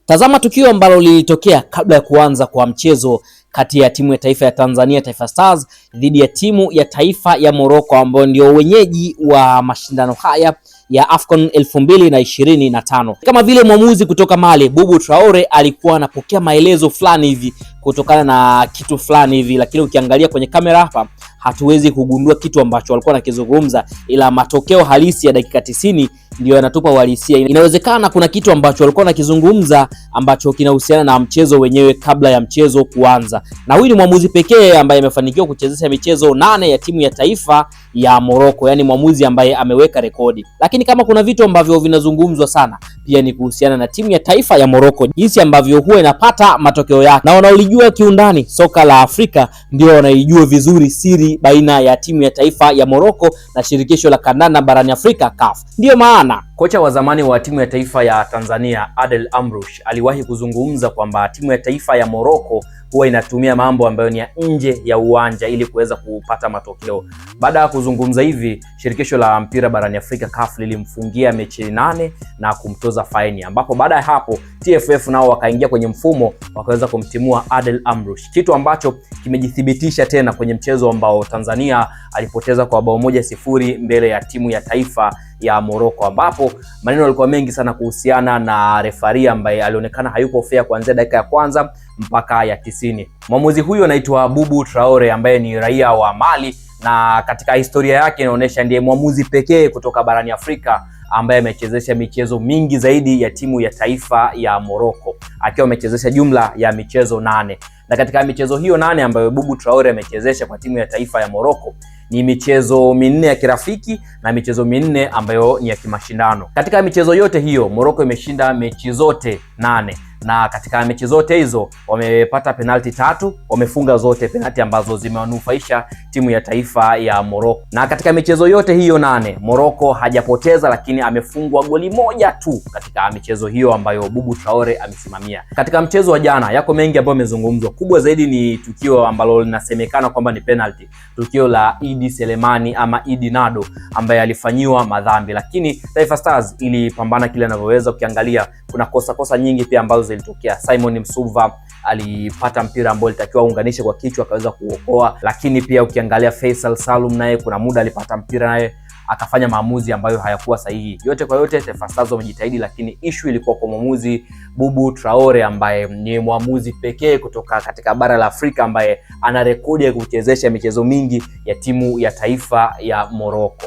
Tazama tukio ambalo lilitokea kabla ya kuanza kwa mchezo kati ya timu ya taifa ya Tanzania Taifa Stars dhidi ya timu ya taifa ya Morocco ambao ndio wenyeji wa mashindano haya ya AFCON 2025. Kama vile mwamuzi kutoka Mali Boubou Traore alikuwa anapokea maelezo fulani hivi kutokana na kitu fulani hivi, lakini ukiangalia kwenye kamera hapa hatuwezi kugundua kitu ambacho walikuwa nakizungumza, ila matokeo halisi ya dakika 90 ndio yanatupa uhalisia. Inawezekana kuna kitu ambacho walikuwa nakizungumza ambacho kinahusiana na mchezo wenyewe kabla ya mchezo kuanza. Na huyu ni mwamuzi pekee ambaye amefanikiwa kuchezesha michezo 8 ya timu ya taifa ya Morocco, yani mwamuzi ambaye ameweka rekodi. Lakini kama kuna vitu ambavyo vinazungumzwa sana pia ni kuhusiana na timu ya taifa ya Morocco, jinsi ambavyo huwa inapata matokeo yake. Na wanaolijua kiundani soka la Afrika ndio wanaijua vizuri siri baina ya timu ya taifa ya Morocco na shirikisho la kandanda barani Afrika CAF. Ndio maana kocha wa zamani wa timu ya taifa ya Tanzania Adel Amrouche aliwahi kuzungumza kwamba timu ya taifa ya Morocco huwa inatumia mambo ambayo ni ya nje ya uwanja ili kuweza kupata matokeo. Baada ya kuzungumza hivi, shirikisho la mpira barani Afrika CAF lilimfungia mechi 8 na kumtoza faini, ambapo baada ya hapo TFF nao wakaingia kwenye mfumo wakaweza kumtimua Adel Amrouche, kitu ambacho kimejithibitisha tena kwenye mchezo ambao Tanzania alipoteza kwa bao 1-0 mbele ya timu ya taifa ya Morocco, ambapo maneno yalikuwa mengi sana kuhusiana na refari ambaye alionekana hayupo fair kuanzia dakika ya kwanza mpaka ya 90. Mwamuzi huyo anaitwa Boubou Traore ambaye ni raia wa Mali, na katika historia yake inaonyesha ndiye mwamuzi pekee kutoka barani Afrika ambaye amechezesha michezo mingi zaidi ya timu ya taifa ya Morocco, akiwa amechezesha jumla ya michezo 8. Na katika michezo hiyo 8 ambayo Boubou Traore amechezesha kwa timu ya taifa ya Morocco ni michezo 4 ya kirafiki na michezo 4 ambayo ni ya kimashindano. Katika michezo yote hiyo Morocco imeshinda mechi zote 8, na katika mechi zote hizo wamepata penalti 3, wamefunga zote penalti ambazo zimewanufaisha timu ya taifa ya Morocco. Na katika michezo yote hiyo 8 Morocco hajapoteza, lakini amefungwa goli 1 tu katika michezo hiyo ambayo Boubou Traore amesimamia. Katika mchezo wa jana yako mengi ambayo yamezungumzwa. Kubwa zaidi ni tukio ambalo linasemekana kwamba ni penalti, tukio la Idi Selemani ama Idi Nado ambaye alifanyiwa madhambi, lakini Taifa Stars ilipambana kile anavyoweza. Ukiangalia kuna kosa nyingi pia ambazo zilitokea. Simon Msuva alipata mpira ambao alitakiwa aunganishe kwa kichwa akaweza kuokoa, lakini pia ukiangalia Faisal Salum naye kuna muda alipata mpira naye akafanya maamuzi ambayo hayakuwa sahihi. Yote kwa yote Taifa Stars wamejitahidi, lakini issue ilikuwa kwa mwamuzi Boubou Traore ambaye ni mwamuzi pekee kutoka katika bara la Afrika ambaye ana rekodi ya kuchezesha michezo mingi ya timu ya taifa ya Morocco.